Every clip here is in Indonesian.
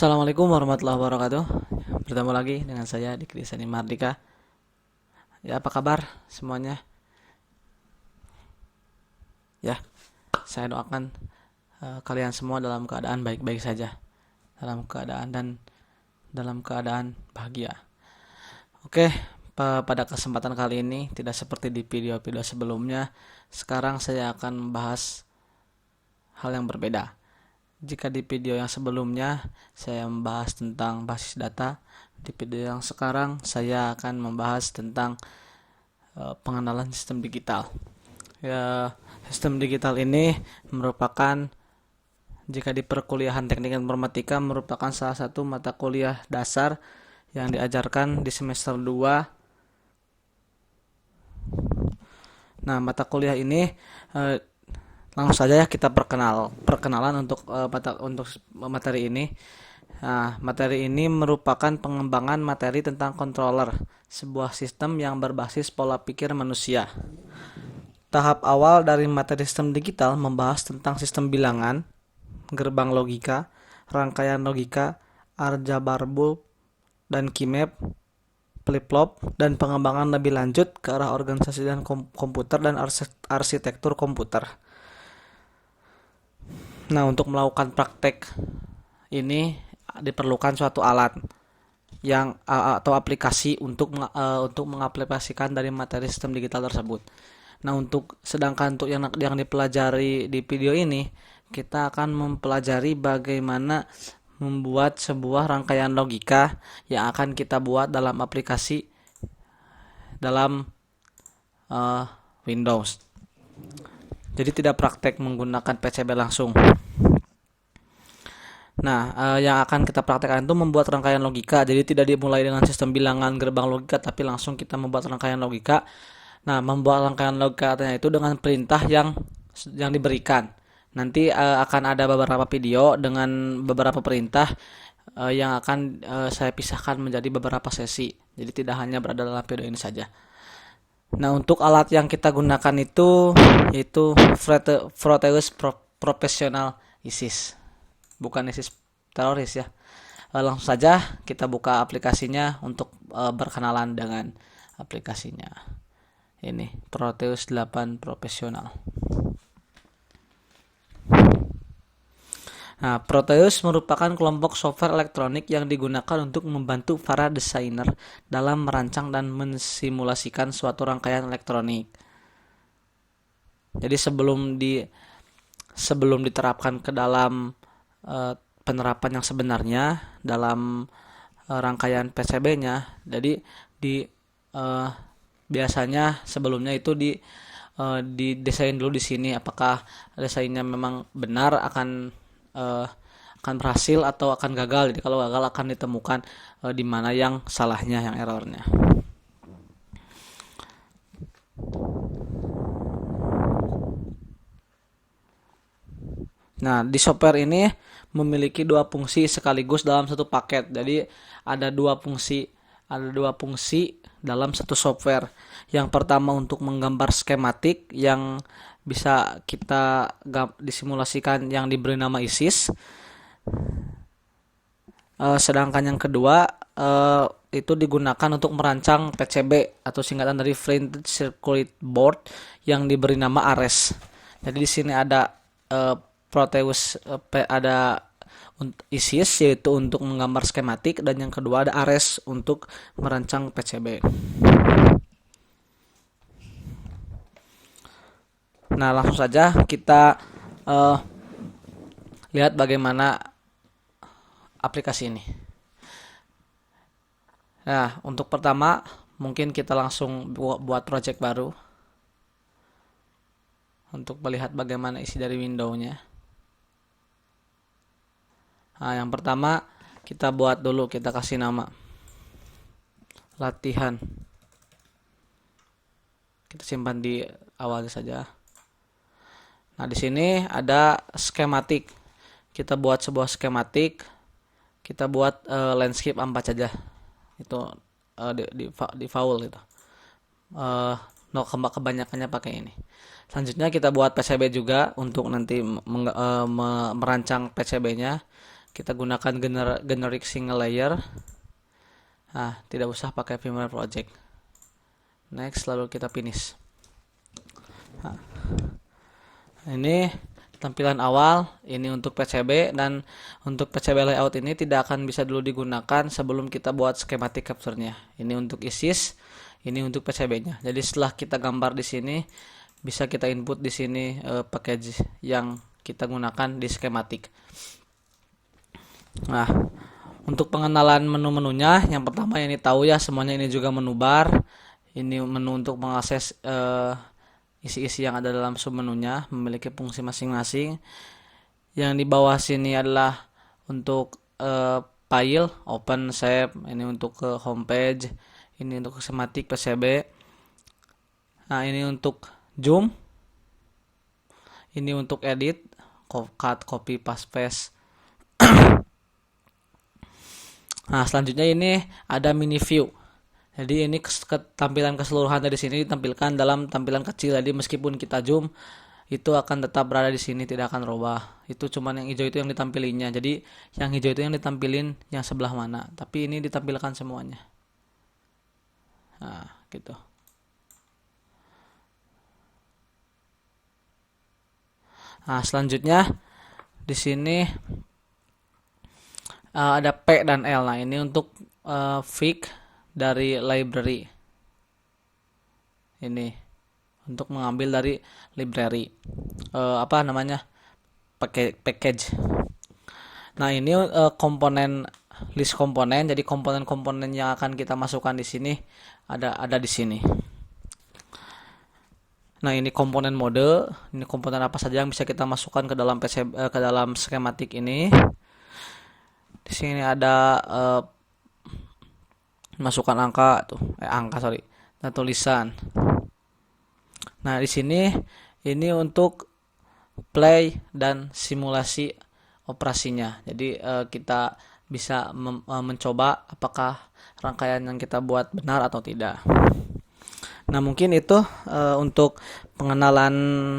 Assalamualaikum warahmatullahi wabarakatuh. Bertemu lagi dengan saya di Krisani Mardika. Ya, apa kabar semuanya? Ya, saya doakan kalian semua dalam keadaan baik-baik saja, dalam keadaan bahagia. Oke, pada kesempatan kali ini tidak seperti di video-video sebelumnya. Sekarang saya akan membahas hal yang berbeda. Jika di video yang sebelumnya saya membahas tentang basis data, di video yang sekarang saya akan membahas tentang pengenalan sistem digital. Ya, sistem digital ini merupakan, jika di perkuliahan teknik informatika, merupakan salah satu mata kuliah dasar yang diajarkan di semester 2. Nah, mata kuliah ini langsung saja kita perkenalan untuk materi ini. Nah, materi ini merupakan pengembangan materi tentang controller, sebuah sistem yang berbasis pola pikir manusia. Tahap awal dari materi sistem digital membahas tentang sistem bilangan, gerbang logika, rangkaian logika, aljabar bulk, dan keymap, flip-flop, dan pengembangan lebih lanjut ke arah organisasi dan komputer dan arsitektur komputer. Nah, untuk melakukan praktek ini diperlukan suatu alat yang atau aplikasi untuk mengaplikasikan dari materi sistem digital tersebut. Nah, sedangkan untuk yang dipelajari di video ini, kita akan mempelajari bagaimana membuat sebuah rangkaian logika yang akan kita buat dalam aplikasi dalam Windows. Jadi tidak praktek menggunakan PCB langsung. Nah, yang akan kita praktekkan itu membuat rangkaian logika. Jadi tidak dimulai dengan sistem bilangan gerbang logika, tapi langsung kita membuat rangkaian logika. Nah, membuat rangkaian logikanya itu dengan perintah yang diberikan. Nanti akan ada beberapa video dengan beberapa perintah yang akan saya pisahkan menjadi beberapa sesi. Jadi tidak hanya berada dalam video ini saja. Nah, untuk alat yang kita gunakan itu yaitu Proteus Professional ISIS. Bukan ISIS teroris ya. Langsung saja kita buka aplikasinya untuk berkenalan dengan aplikasinya. Ini Proteus 8 Professional. Nah, Proteus merupakan kelompok software elektronik yang digunakan untuk membantu para desainer dalam merancang dan mensimulasikan suatu rangkaian elektronik. Jadi sebelum diterapkan ke dalam penerapan yang sebenarnya dalam rangkaian PCB-nya, jadi biasanya sebelumnya itu didesain dulu di sini apakah desainnya memang benar akan berhasil atau akan gagal. Jadi kalau gagal akan ditemukan di mana yang salahnya, yang errornya. Nah, di software ini memiliki dua fungsi sekaligus dalam satu paket. Jadi ada dua fungsi dalam satu software. Yang pertama untuk menggambar skematik yang bisa kita disimulasikan yang diberi nama ISIS. Sedangkan yang kedua itu digunakan untuk merancang PCB atau singkatan dari Printed Circuit Board yang diberi nama ARES. Jadi di sini ada Proteus, ada ISIS yaitu untuk menggambar skematik, dan yang kedua ada ARES untuk merancang PCB. Nah, langsung saja kita lihat bagaimana aplikasi ini. Nah, untuk pertama mungkin kita langsung buat project baru untuk melihat bagaimana isi dari window-nya. Nah, yang pertama kita buat dulu, kita kasih nama latihan. Kita simpan di awal saja. Nah, di sini ada skematik. Kita buat sebuah skematik. Kita buat landscape 4 saja. Itu di faul gitu. Kebanyakannya pakai ini. Selanjutnya kita buat PCB juga untuk nanti merancang PCB-nya. kita gunakan generic single layer. Tidak usah pakai firmware project. Next, lalu kita finish. Ini tampilan awal, ini untuk PCB, dan untuk PCB layout ini tidak akan bisa dulu digunakan sebelum kita buat schematic capture-nya. Ini untuk ISIS, ini untuk PCB-nya. Jadi setelah kita gambar di sini, bisa kita input di sini package yang kita gunakan di schematic. Nah, untuk pengenalan menu-menunya, yang pertama ini tahu ya, semuanya ini juga menu bar. Ini menu untuk mengakses isi-isi yang ada dalam submenunya, memiliki fungsi masing-masing. Yang di bawah sini adalah untuk file, open, save, ini untuk ke homepage, ini untuk schematic PCB. Nah, ini untuk zoom, ini untuk edit, cut, copy, paste. Nah, selanjutnya ini ada mini view. Jadi ini tampilan keseluruhan dari sini ditampilkan dalam tampilan kecil. Jadi meskipun kita zoom, itu akan tetap berada di sini, tidak akan robah. Itu cuman yang hijau itu yang ditampilinya. Jadi yang hijau itu yang ditampilin yang sebelah mana. Tapi ini ditampilkan semuanya. Nah, gitu. Nah, selanjutnya di sini ada P dan L. Nah, ini untuk fig dari library. Ini untuk mengambil dari library. Package. Nah, ini komponen list komponen. Jadi komponen-komponen yang akan kita masukkan di sini ada di sini. Nah, ini komponen mode. Ini komponen apa saja yang bisa kita masukkan ke dalam ke dalam schematic ini. Di sini ada masukkan angka dan tulisan. Nah, di sini ini untuk play dan simulasi operasinya. Jadi kita bisa mencoba apakah rangkaian yang kita buat benar atau tidak. Nah, mungkin itu untuk pengenalan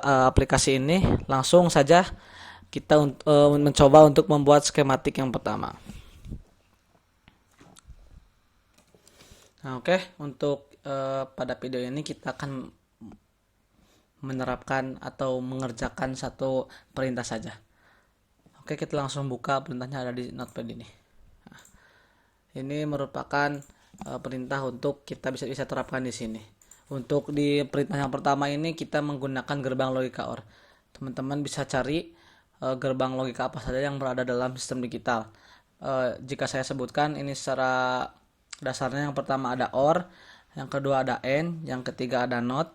aplikasi ini. Langsung saja kita mencoba untuk membuat skematik yang pertama. Nah, oke, untuk pada video ini kita akan menerapkan atau mengerjakan satu perintah saja. Oke, kita langsung buka perintahnya, ada di notepad ini. Nah, ini merupakan perintah untuk kita bisa terapkan di sini. Untuk di perintah yang pertama ini kita menggunakan gerbang logika OR. Teman-teman bisa cari gerbang logika apa saja yang berada dalam sistem digital. Jika saya sebutkan ini secara dasarnya, yang pertama ada OR, yang kedua ada AND, yang ketiga ada NOT,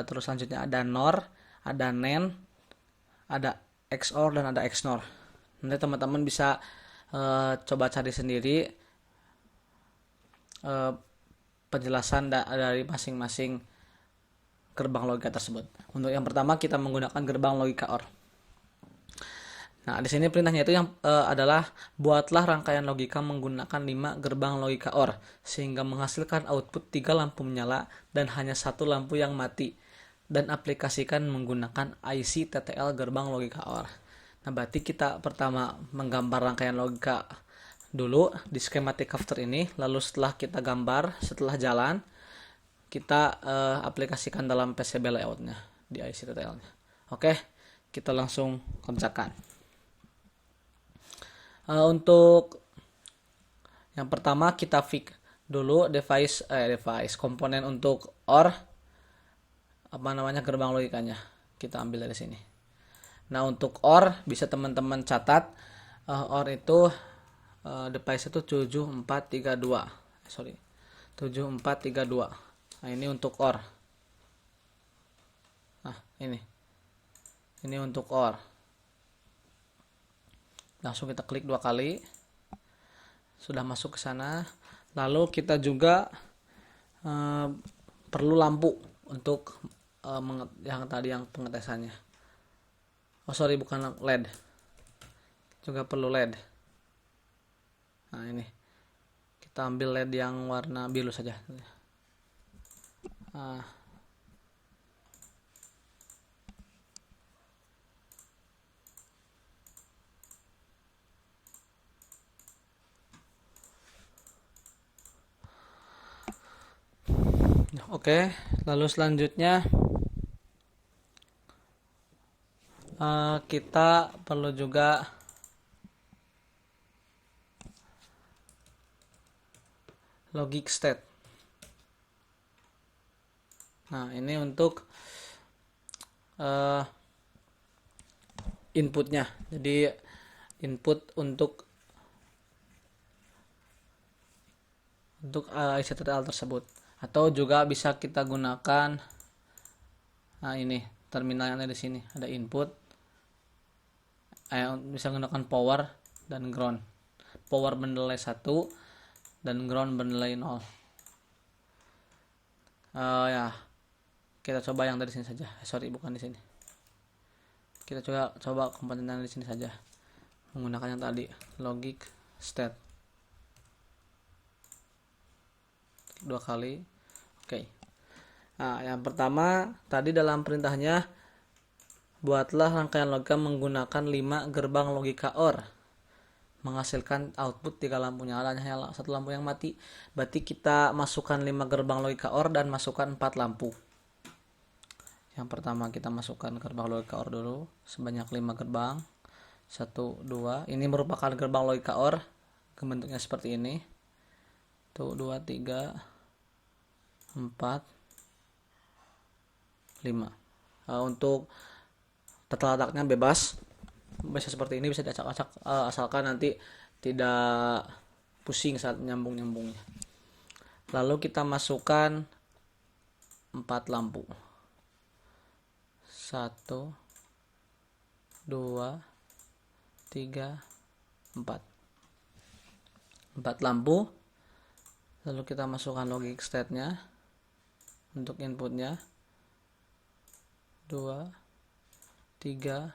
terus selanjutnya ada NOR, ada NAND, ada XOR, dan ada XNOR. Nanti teman-teman bisa coba cari sendiri penjelasan dari masing-masing gerbang logika tersebut. Untuk yang pertama kita menggunakan gerbang logika OR. Nah, di sini perintahnya itu yang adalah buatlah rangkaian logika menggunakan 5 gerbang logika OR sehingga menghasilkan output 3 lampu menyala dan hanya 1 lampu yang mati, dan aplikasikan menggunakan IC TTL gerbang logika OR. Nah, berarti kita pertama menggambar rangkaian logika dulu di schematic capture ini, lalu setelah kita gambar, setelah jalan, kita aplikasikan dalam PCB layoutnya di IC TTL-nya. Oke, kita langsung kerjakan. Untuk yang pertama kita fix dulu device komponen untuk OR, gerbang logikanya kita ambil dari sini. Nah, untuk OR bisa teman-teman catat, OR itu device itu 7432. 7432. Nah, ini untuk OR. Nah, ini untuk OR. Langsung kita klik 2 kali. Sudah masuk ke sana. Lalu kita juga perlu lampu untuk yang tadi yang pengetesannya. Bukan LED. Juga perlu LED. Nah, ini. Kita ambil LED yang warna biru saja. Oke, lalu selanjutnya kita perlu juga logic state. Nah, ini untuk inputnya. Jadi input untuk ICTTL tersebut, atau juga bisa kita gunakan ini terminal yang ada di sini, ada input, bisa gunakan power dan ground. Power bernilai 1 dan ground bernilai 0. Ya, kita coba yang dari sini saja. Bukan di sini. Kita coba komponen yang di sini saja menggunakan yang tadi, logic state. 2 kali. Oke. Nah, yang pertama tadi dalam perintahnya, buatlah rangkaian logika menggunakan 5 gerbang logika OR, menghasilkan output 3 lampu nyala, hanya 1 lampu yang mati. Berarti kita masukkan 5 gerbang logika OR dan masukkan 4 lampu. Yang pertama kita masukkan gerbang logika OR dulu sebanyak 5 gerbang. 1, 2. Ini merupakan gerbang logika OR. Bentuknya seperti ini. 1, 2, 3, 4, 5. Untuk tata letaknya bebas. Bisa seperti ini, bisa diacak-acak, asalkan nanti tidak pusing saat nyambung-nyambungnya. Lalu kita masukkan 4 lampu. 1, 2, 3, 4. 4 lampu. Lalu kita masukkan logic state-nya untuk inputnya. 2, 3,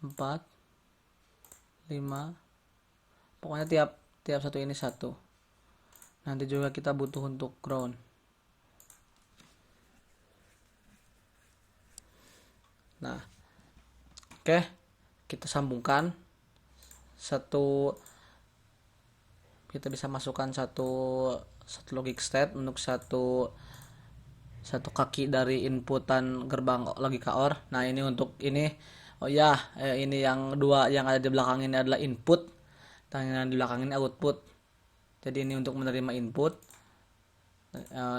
4, 5. Pokoknya tiap satu ini 1. Nanti juga kita butuh untuk ground. Nah, oke, kita sambungkan kita bisa masukkan satu logic state untuk satu kaki dari inputan gerbang logika OR. Nah, ini untuk ini, ini yang 2 yang ada di belakang ini adalah input dan yang di belakang ini output. Jadi ini untuk menerima input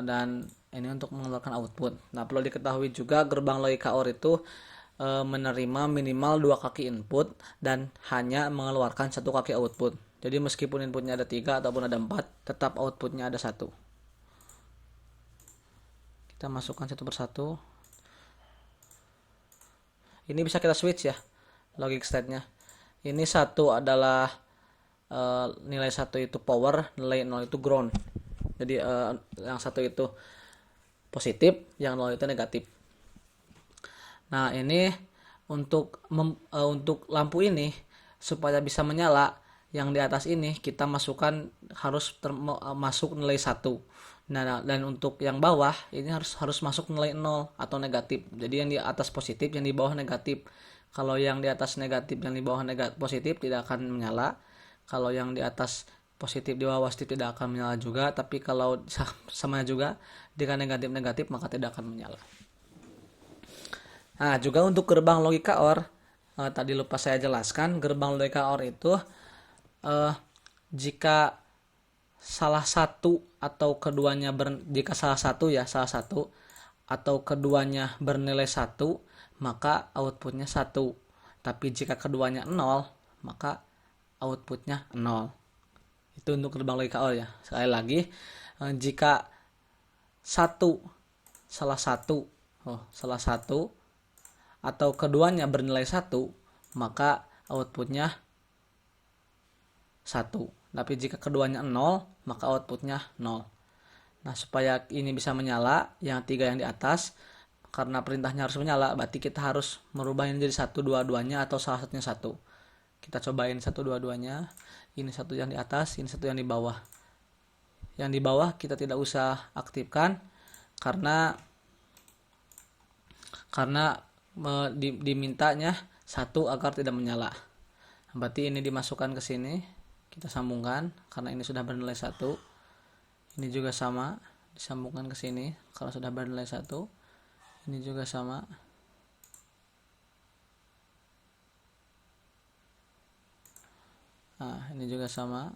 dan ini untuk mengeluarkan output. Nah, perlu diketahui juga gerbang logika OR itu menerima minimal 2 kaki input dan hanya mengeluarkan 1 kaki output. Jadi meskipun inputnya ada 3 ataupun ada 4, tetap outputnya ada 1. Kita masukkan satu persatu. Ini bisa kita switch ya, logic state-nya. Ini 1 adalah nilai 1 itu power, nilai 0 itu ground. Jadi yang 1 itu positif, yang 0 itu negatif. Nah, ini untuk lampu ini supaya bisa menyala, yang di atas ini kita masukkan harus masuk nilai 1. Nah, dan untuk yang bawah ini harus masuk nilai 0 atau negatif. Jadi yang di atas positif, yang di bawah negatif. Kalau yang di atas negatif, yang di bawah positif tidak akan menyala. Kalau yang di atas positif, di bawah positif tidak akan menyala juga. Tapi kalau sama juga, jika negatif maka tidak akan menyala. Nah, juga untuk gerbang logika OR, tadi lupa saya jelaskan, gerbang logika OR itu jika salah satu atau keduanya jika salah satu atau keduanya bernilai 1, maka outputnya 1. Tapi jika keduanya 0, maka outputnya 0. Itu untuk gerbang logika OR ya. Sekali lagi, jika salah satu atau keduanya bernilai 1, maka outputnya 1. Tapi jika keduanya 0, maka outputnya 0. Nah, supaya ini bisa menyala, yang 3 yang di atas, karena perintahnya harus menyala, berarti kita harus merubah ini jadi 1 dua-duanya atau salah satunya 1. Kita cobain 1 dua-duanya. Ini 1 yang di atas, ini 1 yang di bawah. Yang di bawah kita tidak usah aktifkan karena dimintanya 1 agar tidak menyala. Berarti ini dimasukkan ke sini. Kita sambungkan karena ini sudah bernilai 1. Ini juga sama, disambungkan ke sini kalau sudah bernilai 1. Ini juga sama. Nah, ini juga sama.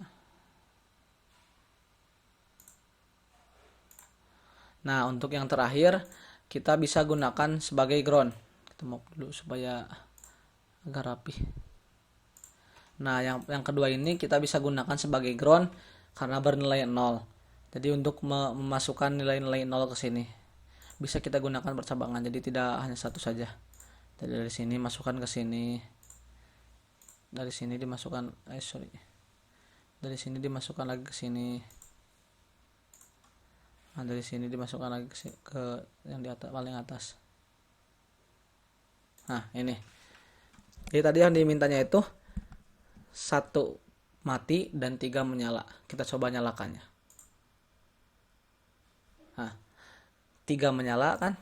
Nah, untuk yang terakhir kita bisa gunakan sebagai ground. Kita mau dulu supaya agak rapi. Nah, yang kedua ini kita bisa gunakan sebagai ground karena bernilai 0. Jadi untuk memasukkan nilai-nilai 0 ke sini bisa kita gunakan percabangan. Jadi tidak hanya satu saja. Jadi dari sini masukkan ke sini. Dari sini dimasukkan Dari sini dimasukkan lagi ke sini. Nah, dari sini dimasukkan lagi ke yang di atas, paling atas. Nah, ini. Jadi tadi yang dimintanya itu 1 mati dan 3 menyala. Kita coba nyalakannya. Nah, 3 menyala kan,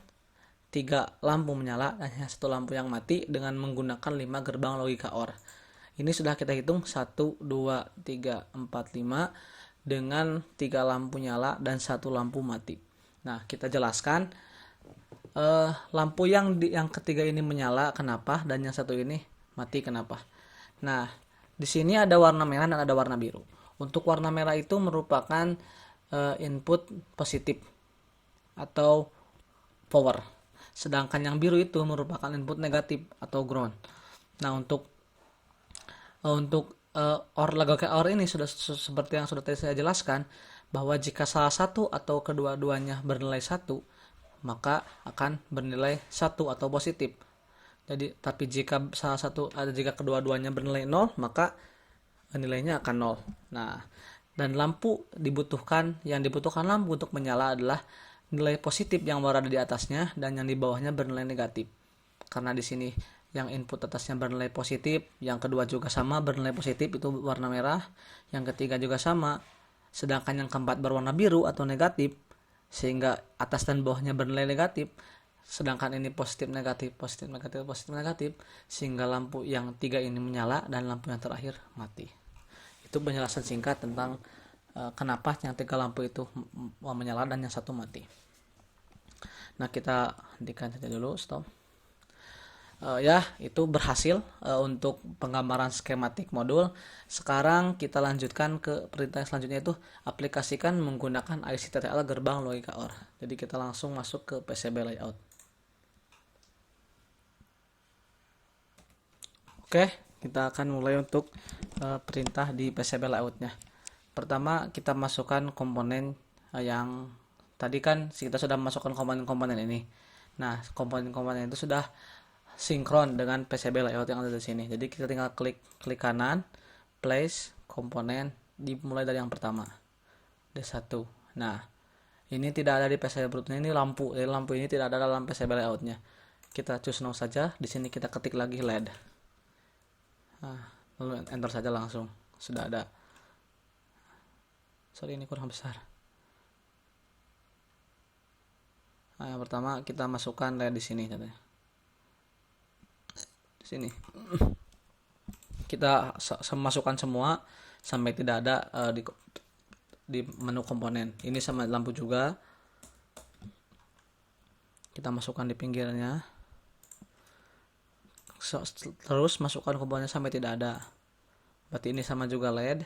3 lampu menyala dan hanya 1 lampu yang mati dengan menggunakan 5 gerbang logika OR. Ini sudah kita hitung 1, 2, 3, 4, 5 dengan 3 lampu nyala dan 1 lampu mati. Nah, kita jelaskan lampu yang ketiga ini menyala kenapa dan yang satu ini mati kenapa. Nah, di sini ada warna merah dan ada warna biru. Untuk warna merah itu merupakan input positif atau power. Sedangkan yang biru itu merupakan input negatif atau ground. Nah, untuk OR logika OR ini sudah seperti yang sudah tadi saya jelaskan, bahwa jika salah satu atau kedua-duanya bernilai 1, maka akan bernilai 1 atau positif. Jadi tapi jika jika kedua-duanya bernilai 0, maka nilainya akan 0. Nah, dan yang dibutuhkan lampu untuk menyala adalah nilai positif yang berada di atasnya dan yang di bawahnya bernilai negatif. Karena di sini yang input atasnya bernilai positif, yang kedua juga sama bernilai positif, itu warna merah, yang ketiga juga sama, sedangkan yang keempat berwarna biru atau negatif, sehingga atas dan bawahnya bernilai negatif, sedangkan ini positif negatif, sehingga lampu yang 3 ini menyala dan lampu yang terakhir mati. Itu penjelasan singkat tentang kenapa yang 3 lampu itu menyala dan yang 1 mati. Nah, kita hentikan saja dulu, stop. Ya, itu berhasil untuk penggambaran skematik modul. Sekarang kita lanjutkan ke perintah selanjutnya, itu aplikasikan menggunakan IC-TTL gerbang logika OR. Jadi kita langsung masuk ke PCB layout. Oke, kita akan mulai untuk perintah di PCB layoutnya. Pertama kita masukkan komponen yang tadi kan kita sudah masukkan komponen-komponen ini. Nah, komponen-komponen itu sudah sinkron dengan PCB layout yang ada di sini. Jadi kita tinggal klik kanan, place komponen, dimulai dari yang pertama, D1. Nah, ini tidak ada di PCB rootnya, ini lampu. Jadi lampu ini tidak ada dalam PCB layoutnya. Kita choose no saja. Di sini kita ketik lagi LED. Nah, lalu enter saja langsung. Sudah ada. Sorry, ini kurang besar. Nah, yang pertama kita masukkan LED di sini katanya. Sini kita masukkan semua sampai tidak ada di menu komponen. Ini sama lampu juga kita masukkan di pinggirnya, terus masukkan komponen sampai tidak ada. Berarti ini sama juga LED,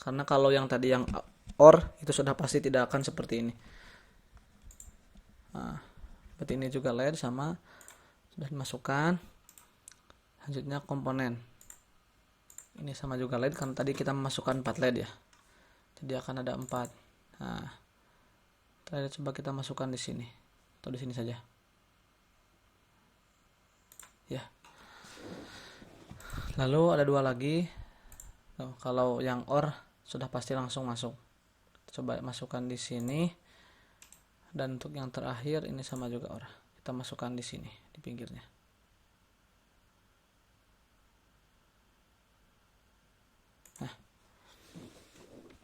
karena kalau yang tadi yang OR itu sudah pasti tidak akan seperti ini. Nah, berarti ini juga LED sama, sudah dimasukkan. Selanjutnya komponen ini sama juga LED, karena tadi kita memasukkan 4 LED ya, jadi akan ada 4. Nah, terakhir coba kita masukkan di sini atau di sini saja ya. Lalu ada 2 lagi. Kalau yang OR sudah pasti langsung masuk. Coba masukkan di sini. Dan untuk yang terakhir ini sama juga OR. Kita masukkan di sini di pinggirnya.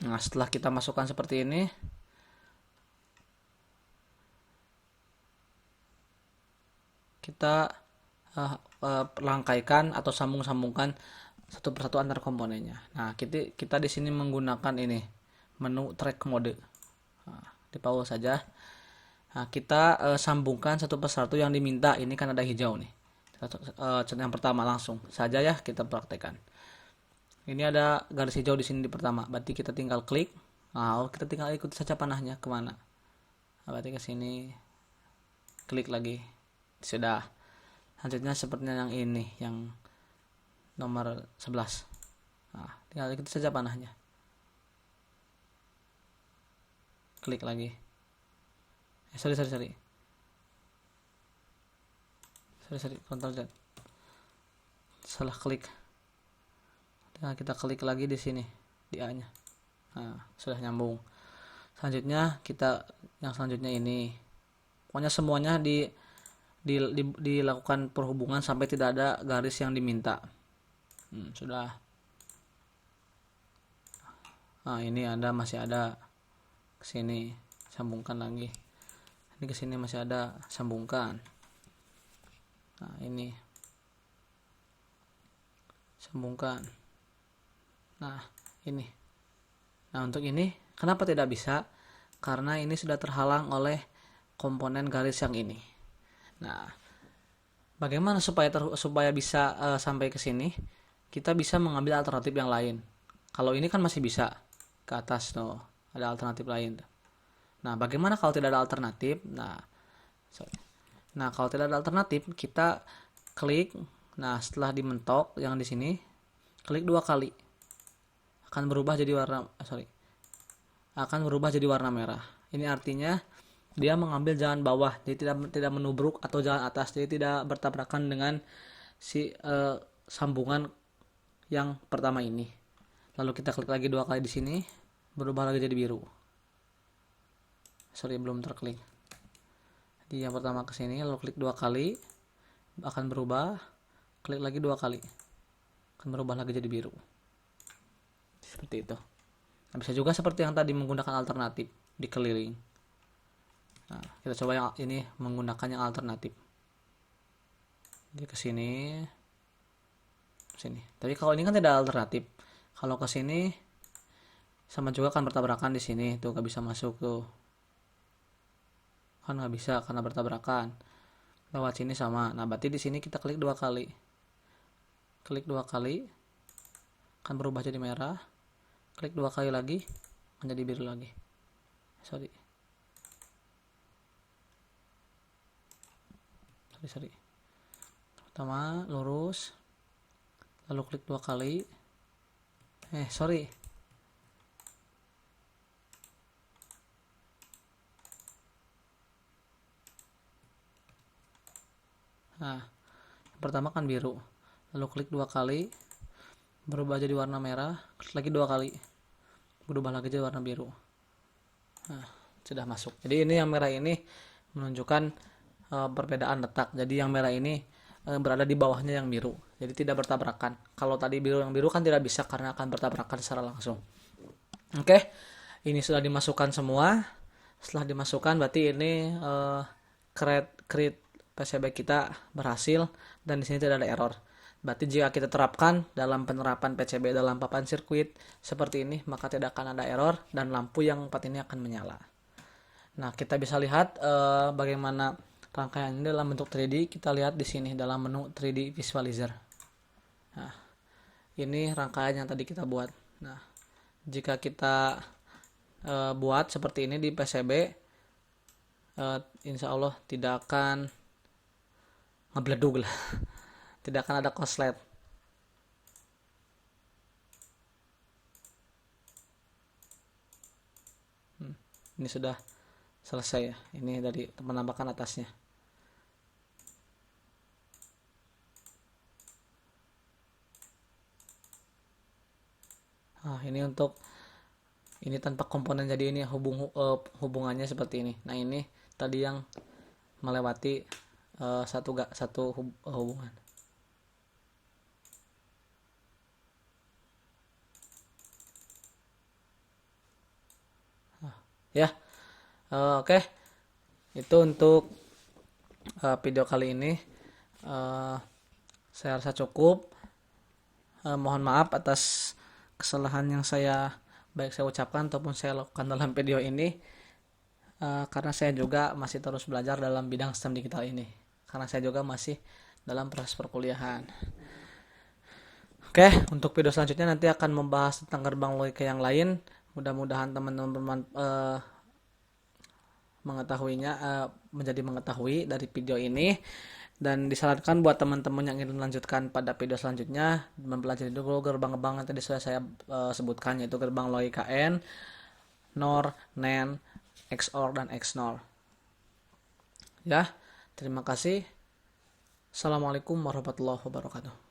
Nah, setelah kita masukkan seperti ini, kita rangkaikan atau sambung-sambungkan satu persatu antar komponennya. Nah, kita di sini menggunakan ini menu track mode. Nah, di pause saja. Nah, kita sambungkan satu persatu yang diminta. Ini kan ada hijau nih. Contoh yang pertama langsung saja ya kita praktekkan. Ini ada garis hijau di sini di pertama. Berarti kita tinggal klik. Nah, kita tinggal ikuti saja panahnya kemana. Nah, berarti ke sini. Klik lagi. Sudah. Selanjutnya sepertinya yang ini, yang nomor 11. Nah, tinggal ikuti saja panahnya. Klik lagi. Sorry. Ctrl Z. Salah klik. Tinggal kita klik lagi di sini, di A-nya. Nah, sudah nyambung. Selanjutnya yang selanjutnya ini. Pokoknya semuanya dilakukan perhubungan sampai tidak ada garis yang diminta. Sudah. Nah, ini masih ada ke sini, sambungkan lagi. Ini ke sini masih ada, sambungkan. Nah, ini sambungkan. Nah, ini. Nah, untuk ini kenapa tidak bisa? Karena ini sudah terhalang oleh komponen garis yang ini. Nah, bagaimana supaya bisa sampai ke sini? Kita bisa mengambil alternatif yang lain. Kalau ini kan masih bisa ke atas tuh, ada alternatif lain. Nah, bagaimana kalau tidak ada alternatif? Nah, kalau tidak ada alternatif, kita klik. Nah, setelah dimentok yang di sini, klik 2 kali. Akan berubah jadi warna merah. Ini artinya dia mengambil jalan bawah, jadi tidak menubruk atau jalan atas, jadi tidak bertabrakan dengan si sambungan yang pertama ini. Lalu kita klik lagi 2 kali di sini, berubah lagi jadi biru. Belum terklik. Jadi yang pertama ke sini, lalu klik 2 kali, akan berubah. Klik lagi 2 kali, akan berubah lagi jadi biru. Seperti itu. Nah, bisa juga seperti yang tadi menggunakan alternatif dikeliling. Nah, kita coba yang ini menggunakan yang alternatif. Jadi ke sini. Tapi kalau ini kan tidak alternatif. Kalau ke sini sama juga kan bertabrakan di sini. Tuh gak bisa masuk tuh. Kan nggak bisa karena bertabrakan. Lewat sini sama. Nah, berarti di sini kita klik 2 kali. Klik 2 kali akan berubah jadi merah. Klik 2 kali lagi menjadi biru lagi. Sorry. Pertama lurus, lalu klik 2 kali. Sorry. Nah, yang pertama kan biru, lalu klik 2 kali, berubah jadi warna merah. Klik lagi 2 kali, berubah lagi jadi warna biru. Nah, sudah masuk. Jadi ini yang merah ini menunjukkan perbedaan letak. Jadi yang merah ini berada di bawahnya yang biru, jadi tidak bertabrakan. Kalau tadi yang biru kan tidak bisa karena akan bertabrakan secara langsung. Oke, ini sudah dimasukkan semua. Setelah dimasukkan berarti ini create PCB kita berhasil dan di sini tidak ada error. Berarti jika kita terapkan dalam penerapan PCB dalam papan sirkuit seperti ini, maka tidak akan ada error dan lampu yang 4 ini akan menyala. Nah, kita bisa lihat bagaimana rangkaian ini dalam bentuk 3D. Kita lihat di sini dalam menu 3D Visualizer. Nah, ini rangkaian yang tadi kita buat. Nah, jika kita buat seperti ini di PCB, insya Allah tidak akan ngebledug lah. Tidak akan ada korslet. Ini sudah selesai ya. Ini dari penampakan atasnya. Nah, ini untuk ini tanpa komponen, jadi ini hubungannya seperti ini. Nah, ini tadi yang melewati satu hubungan. Ya, oke. Itu untuk video kali ini. Saya rasa cukup. Mohon maaf atas kesalahan yang baik saya ucapkan ataupun saya lakukan dalam video ini, karena saya juga masih terus belajar dalam bidang sistem digital ini, karena saya juga masih dalam proses perkuliahan. Oke, untuk video selanjutnya nanti akan membahas tentang gerbang logika yang lain. Mudah-mudahan teman-teman mengetahuinya, menjadi mengetahui dari video ini, dan disarankan buat teman-teman yang ingin melanjutkan pada video selanjutnya mempelajari dulu gerbang-gerbang yang tadi sudah saya sebutkan, yaitu gerbang logika AND, NOR, NAND, XOR, dan XNOR. Ya, terima kasih. Assalamualaikum warahmatullahi wabarakatuh.